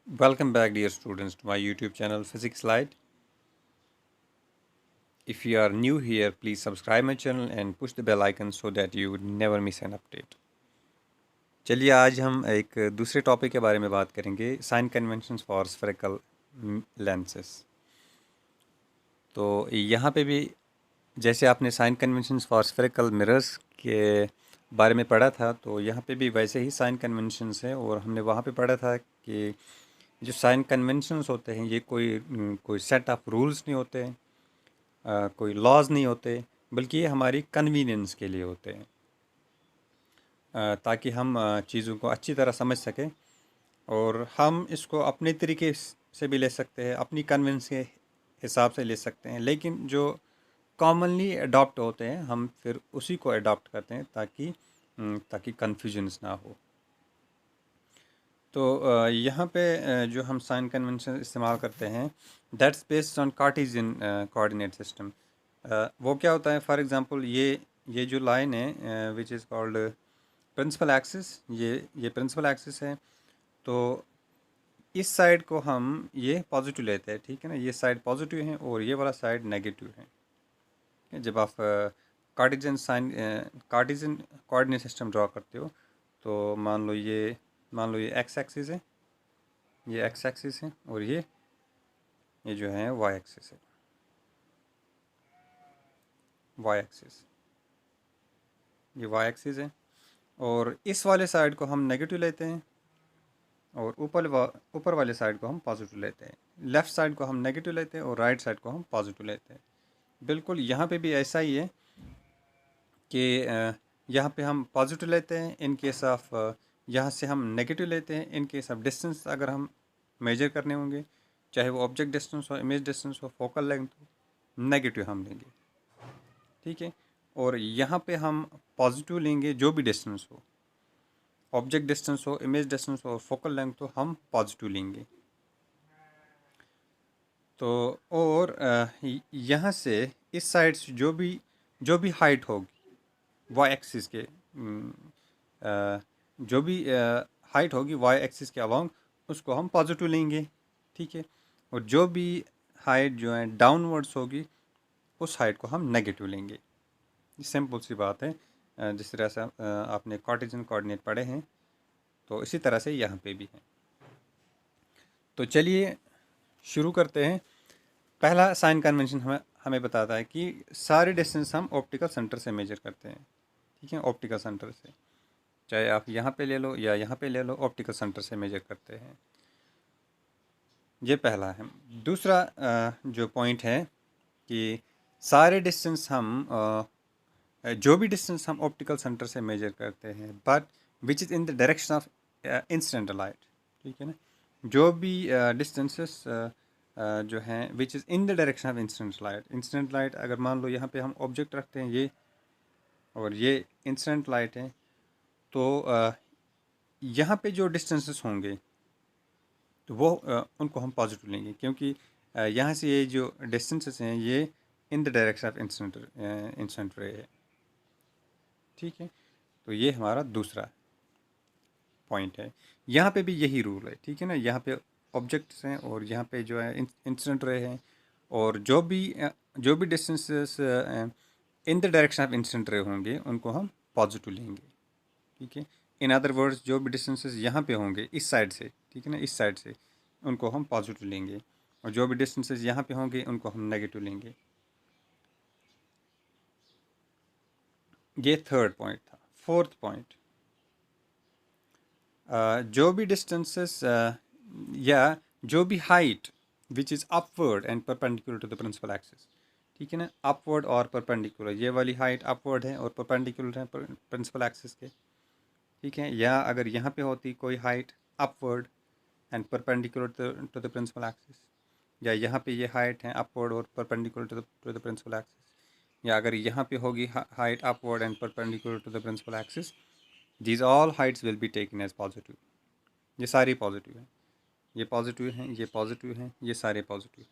Welcome back, dear students, to my YouTube channel Physics Light. If you are new here, please subscribe my channel and push the bell icon so that you would never miss an update. चलिए आज हम एक दूसरे topic के बारे में बात करेंगे, sign conventions for spherical lenses. तो यहाँ पे भी जैसे आपने sign conventions for spherical mirrors के बारे में पढ़ा था, तो यहाँ पे भी वैसे ही साइन कन्वेंशंस हैं। और हमने वहाँ पे पढ़ा था कि जो साइन कन्वेंशंस होते हैं ये कोई सेट ऑफ रूल्स नहीं होते हैं, कोई लॉज नहीं होते, बल्कि ये हमारी कन्वीनियंस के लिए होते हैं, ताकि हम चीज़ों को अच्छी तरह समझ सकें। और हम इसको अपने तरीके से भी ले सकते हैं, अपनी कन्वीनियंस के हिसाब से ले सकते हैं, लेकिन जो कॉमनली अडॉप्ट होते हैं हम फिर उसी को अडॉप्ट करते हैं ताकि कन्फ्यूजन्स ना हो। तो यहाँ पे जो हम साइन कन्वेंशन इस्तेमाल करते हैं that's based on Cartesian coordinate system. वो क्या होता है, फॉर एग्जांपल ये जो लाइन है which is called principal axis, ये प्रिंसिपल एक्सिस है। तो इस साइड को हम ये पॉजिटिव लेते हैं, ठीक है ना, ये साइड पॉजिटिव है और ये वाला साइड नेगेटिव है। जब आप कार्टेशियन कोऑर्डिनेट सिस्टम ड्रॉ करते हो तो मान लो ये एक्स एक्सिस है, ये एक्स एक्सिस है, और ये जो है वाई एक्सिस है, वाई एक्सिस, ये वाई एक्सिस है। और इस वाले साइड को हम नेगेटिव लेते हैं और ऊपर वाले साइड को हम पॉजिटिव लेते हैं। लेफ़्ट साइड को हम नेगेटिव लेते हैं और राइट साइड को हम पॉजिटिव लेते हैं। बिल्कुल यहाँ पे भी ऐसा ही है कि यहाँ पे हम पॉजिटिव लेते हैं इन केस ऑफ, यहाँ से हम नेगेटिव लेते हैं इन केस ऑफ डिस्टेंस अगर हम मेजर करने होंगे, चाहे वो ऑब्जेक्ट डिस्टेंस हो, इमेज डिस्टेंस हो, फोकल लेंथ हो, नेगेटिव हम लेंगे, ठीक है। और यहाँ पे हम पॉजिटिव लेंगे जो भी डिस्टेंस हो, ऑब्जेक्ट डिस्टेंस हो, इमेज डिस्टेंस हो, फोकल लेंथ हो, हम पॉजिटिव लेंगे। तो और यहाँ से इस साइड से जो भी हाइट होगी वाई एक्सिस के, जो भी हाइट होगी वाई एक्सिस के अलोंग, उसको हम पॉजिटिव लेंगे, ठीक है। और जो भी हाइट जो है डाउनवर्ड्स होगी उस हाइट को हम नेगेटिव लेंगे। सिंपल सी बात है। जिस तरह से आपने कार्टेशियन कोऑर्डिनेट पढ़े हैं, तो इसी तरह से यहाँ पे भी है। तो चलिए शुरू करते हैं। पहला साइन कन्वेंशन हमें बताता है कि सारे डिस्टेंस हम ऑप्टिकल सेंटर से मेजर करते हैं, ठीक है। ऑप्टिकल सेंटर से, चाहे आप यहाँ पे ले लो या यहाँ पे ले लो, ऑप्टिकल सेंटर से मेजर करते हैं। ये पहला है। दूसरा जो पॉइंट है कि सारे डिस्टेंस हम जो भी डिस्टेंस हम ऑप्टिकल सेंटर से मेजर करते हैं but which is in the direction of incident light, ठीक है ना, जो भी डिस्टेंसेस जो हैं which is in the direction of incident light अगर मान लो यहाँ पे हम ऑब्जेक्ट रखते हैं ये, और ये इंसिडेंट लाइट है, तो यहाँ पे जो डिस्टेंसेस होंगे तो वो उनको हम पॉजिटिव लेंगे, क्योंकि यहाँ से ये जो डिस्टेंसेस हैं ये in the direction of incident रे है, ठीक है। तो ये हमारा दूसरा पॉइंट है। यहाँ पे भी यही रूल है, ठीक है ना, यहाँ पे ऑब्जेक्ट्स हैं और यहाँ पे जो है इंसिडेंट रे हैं, और जो भी distances in the direction of incident रे होंगे उनको हम पॉजिटिव लेंगे, ठीक है। इन अदर वर्ड्स जो भी डिस्टेंसेस यहाँ पे होंगे इस साइड से, ठीक है ना, इस साइड से, उनको हम पॉजिटिव लेंगे, और जो भी डिस्टेंसेस यहाँ पे होंगे उनको हम नेगेटिव लेंगे। ये थर्ड पॉइंट था। फोर्थ पॉइंट, जो भी डिस्टेंसेस या जो भी height which is upward and perpendicular to the principal axis, ठीक है ना, अपवर्ड और परपेंडिकुलर, ये वाली हाइट अपवर्ड है और परपेंडिकुलर है प्रिंसिपल एक्सिस के, ठीक है। या अगर यहाँ पे होती कोई height upward and perpendicular to the principal axis, या यहाँ पे ये हाइट है अपवर्ड और perpendicular to the principal axis, या अगर यहाँ पे होगी height upward and perpendicular to the principal axis, these all heights will be taken as positive. ये सारी पॉजिटिव हैं, ये पॉजिटिव हैं, ये पॉजिटिव हैं, ये सारे पॉजिटिव।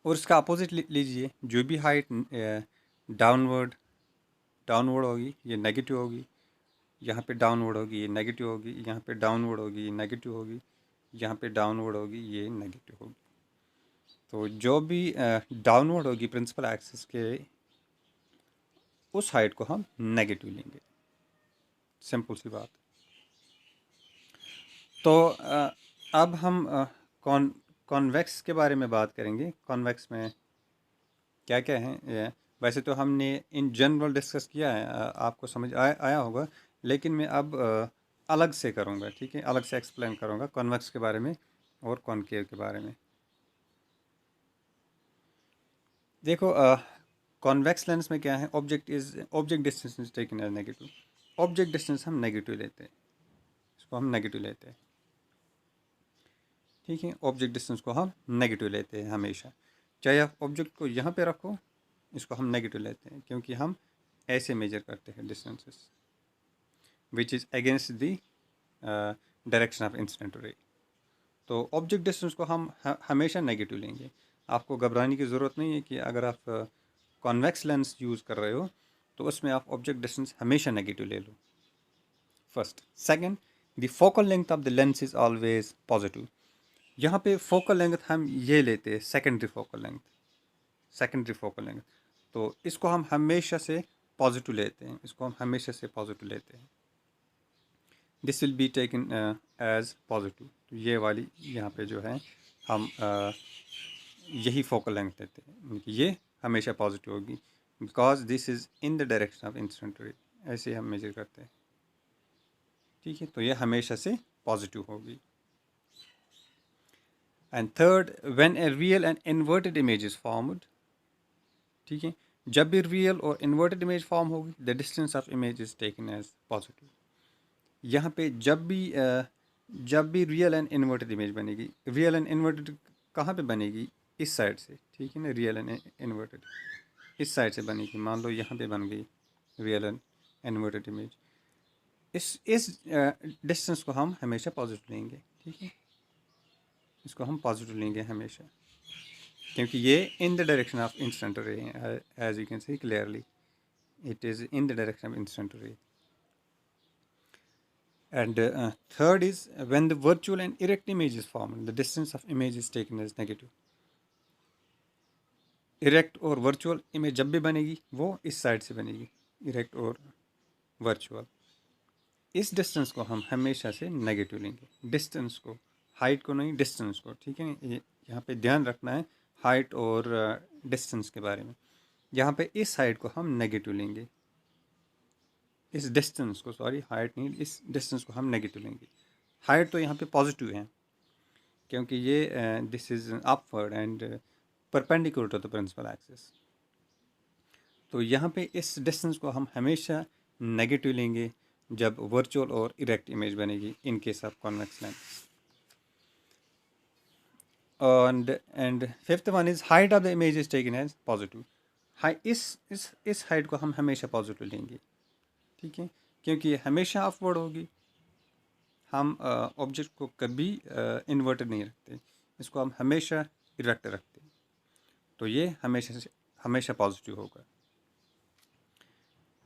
और इसका अपोजिट लीजिए, जो भी हाइट डाउनवर्ड डाउनवर्ड होगी ये नेगेटिव होगी, यहाँ पे डाउनवर्ड होगी ये नेगेटिव होगी, यहाँ पे डाउनवर्ड होगी ये नेगेटिव होगी, यहाँ पे डाउनवर्ड होगी, ये नेगेटिव होगी। तो जो भी डाउनवर्ड होगी प्रिंसिपल एक्सिस के, उस हाइट को हम नेगेटिव लेंगे। सिंपल सी बात। तो अब हम कॉन्वेक्स के बारे में बात करेंगे। कॉन्वेक्स में क्या क्या है वैसे तो हमने इन जनरल डिस्कस किया है, आपको समझ आया होगा, लेकिन मैं अब अलग से करूँगा, ठीक है, अलग से एक्सप्लेन करूँगा कॉन्वेक्स के बारे में और कॉनकेव के बारे में। देखो कॉन्वेक्स लेंस में क्या है, object distance is taken as negative. Object distance हम नेगेटिव लेते हैं, इसको हम नेगेटिव लेते हैं, ठीक है। ऑब्जेक्ट डिस्टेंस को हम नेगेटिव लेते हैं हमेशा, चाहे आप ऑब्जेक्ट को यहाँ पे रखो, इसको हम नेगेटिव लेते हैं, क्योंकि हम ऐसे मेजर करते हैं distances which is against the direction of incident रे। तो ऑब्जेक्ट डिस्टेंस को हम हमेशा नेगेटिव लेंगे। आपको घबराने की ज़रूरत नहीं है कि अगर आप कॉन्वेक्स लेंस यूज़ कर रहे हो तो उसमें आप ऑब्जेक्ट डिस्टेंस हमेशा नेगेटिव ले लो, first. Second, the focal length of the lens is always positive. यहाँ पे फोकल लेंथ हम ये लेते हैं secondary focal length, secondary focal length. तो इसको हम हमेशा से पॉजिटिव लेते हैं, इसको हम हमेशा से पॉजिटिव लेते हैं। This will be taken as positive. तो ये वाली यहाँ पे जो है हम यही फोकल लेंथ लेते हैं, ये हमेशा पॉजिटिव होगी, because this is in the direction of incident रे। ऐसे हम मेजर करते हैं, ठीक है। तो ये हमेशा से पॉजिटिव होगी। And third, when a real and inverted image is formed, ठीक है, जब भी रियल और इन्वर्टेड इमेज फॉर्म होगी, the distance of image is taken as positive. यहाँ पे जब भी रियल एंड इन्वर्टेड इमेज बनेगी, रियल एंड इन्वर्टेड कहाँ पे बनेगी, इस साइड से, ठीक है ना, रियल एंड इन्वर्टेड इस साइड से बनेगी। मान लो यहाँ पे बन गई रियल एंड इन्वर्टेड इमेज, इस डिस्टेंस को हम हमेशा पॉजिटिव लेंगे, ठीक है, इसको हम पॉजिटिव लेंगे हमेशा, क्योंकि ये in the direction of incident ray, as you can see clearly it is in the direction of incident ray. And third is when the virtual and erect image is formed, the distance of image is taken as negative. Erect और virtual image जब भी बनेगी वो इस side से बनेगी, erect और virtual. इस डिस्टेंस को हम हमेशा से नेगेटिव लेंगे, डिस्टेंस को, हाइट को नहीं, डिस्टेंस को, ठीक है। ये यहाँ पे ध्यान रखना है हाइट और डिस्टेंस के बारे में। यहाँ पे इस साइड को हम नेगेटिव लेंगे, इस डिस्टेंस को, सॉरी हाइट नहीं, इस डिस्टेंस को हम नेगेटिव लेंगे। हाइट तो यहाँ पे पॉजिटिव है, क्योंकि ये this is upward and perpendicular to the principal axis. तो यहाँ पे इस डिस्टेंस को हम हमेशा नेगेटिव लेंगे जब वर्चुअल और इरेक्ट इमेज बनेगी in case of convex lens. And fifth one is height of the image is taken as positive. इस हाइट को हम हमेशा पॉजिटिव लेंगे, ठीक है, क्योंकि ये हमेशा अपवर्ड होगी। हम ऑब्जेक्ट को कभी इन्वर्टेड नहीं रखते, इसको हम हमेशा इरेक्ट रखते हैं, तो ये हमेशा पॉजिटिव होगा।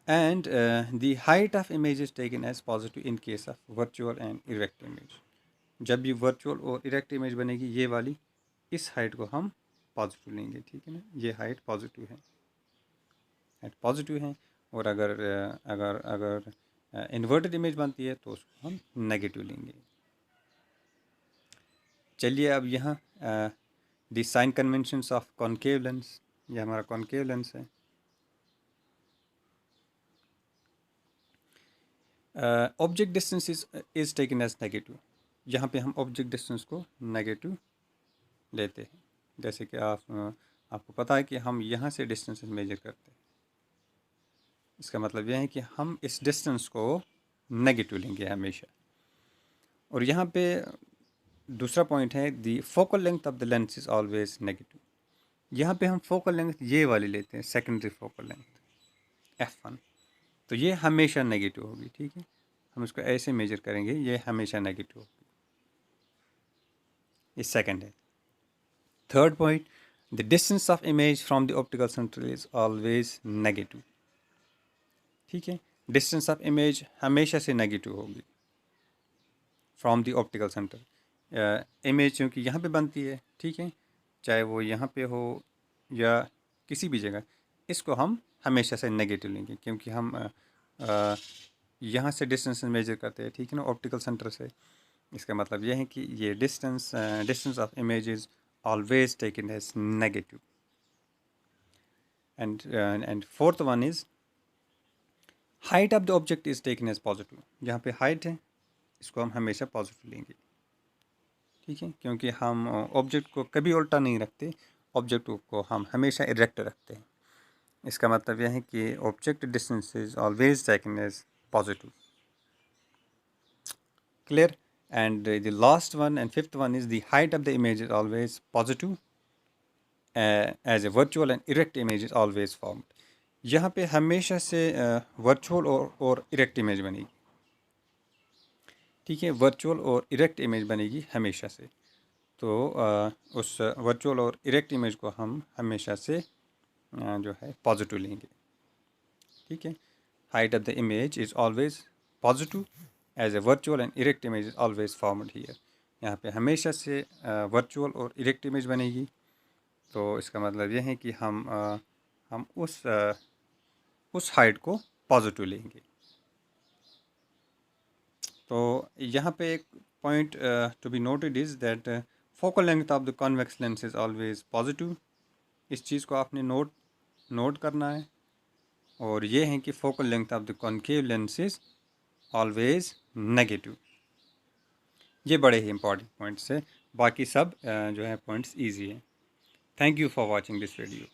And the height of image is taken as positive in case of virtual and erect image. जब भी वर्चुअल और इरेक्ट इमेज बनेगी, ये वाली इस हाइट को हम पॉजिटिव लेंगे, ठीक है ना, ये हाइट पॉजिटिव है, हाइट पॉजिटिव है। और अगर इन्वर्टेड इमेज बनती है तो उसको हम नेगेटिव लेंगे। चलिए अब यहाँ the sign conventions of concave lens, ये हमारा कॉनकेव लेंस है। Object distance is taken as negative. यहाँ पे हम ऑब्जेक्ट डिस्टेंस को नेगेटिव लेते हैं, जैसे कि आपको पता है कि हम यहाँ से डिस्टेंस मेजर करते हैं, इसका मतलब यह है कि हम इस डिस्टेंस को नेगेटिव लेंगे हमेशा। और यहाँ पे दूसरा पॉइंट है, the focal length of the lens is always negative. यहाँ पे हम फोकल लेंथ ये वाली लेते हैं, सेकेंडरी फोकल लेंथ F1, तो ये हमेशा नेगेटिव होगी, ठीक है, हम इसको ऐसे मेजर करेंगे, ये हमेशा नेगेटिव होगी। ये सेकेंड है। Third point, the distance of image from the optical centre is always negative, ठीक है, डिस्टेंस ऑफ इमेज हमेशा से नेगेटिव होगी from the optical centre. Image क्योंकि यहाँ पे बनती है, ठीक है, चाहे वो यहाँ पे हो या किसी भी जगह, इसको हम हमेशा से नेगेटिव लेंगे क्योंकि हम यहाँ से डिस्टेंस मेजर करते हैं, ठीक है ना, ऑप्टिकल सेंटर से। इसका मतलब यह है कि ये distance of image is always taken as negative. And fourth one is height of the object is taken as positive. जहाँ पे हाइट है इसको हम हमेशा पॉजिटिव लेंगे, ठीक है, क्योंकि हम ऑब्जेक्ट को कभी उल्टा नहीं रखते, ऑब्जेक्ट को हम हमेशा इरेक्ट रखते हैं। इसका मतलब यह है कि object distance is always taken as positive. Clear? And the last one and fifth one is the height of the image is always positive as a virtual and erect image is always formed. यहाँ पे हमेशा से virtual और erect image बनेगी, ठीक है, virtual और erect image बनेगी हमेशा से। तो उस वर्चुअल और इरेक्ट इमेज को हम हमेशा से जो है पॉजिटिव लेंगे, ठीक है। Height of the image is always positive as a virtual and erect image is always formed here. यहाँ पे हमेशा से वर्चुअल और इरेक्ट इमेज बनेगी। तो इसका मतलब यह है कि हम उस हाइट को पॉजिटिव लेंगे। तो यहाँ पे एक point to be noted is that focal length of the convex lens is always positive. इस चीज़ को आपने नोट करना है। और ये है कि focal length of the concave lens is always negative. ये बड़े ही इंपॉर्टेंट पॉइंट्स है, बाकी सब जो है पॉइंट्स ईजी हैं। Thank you for watching this video.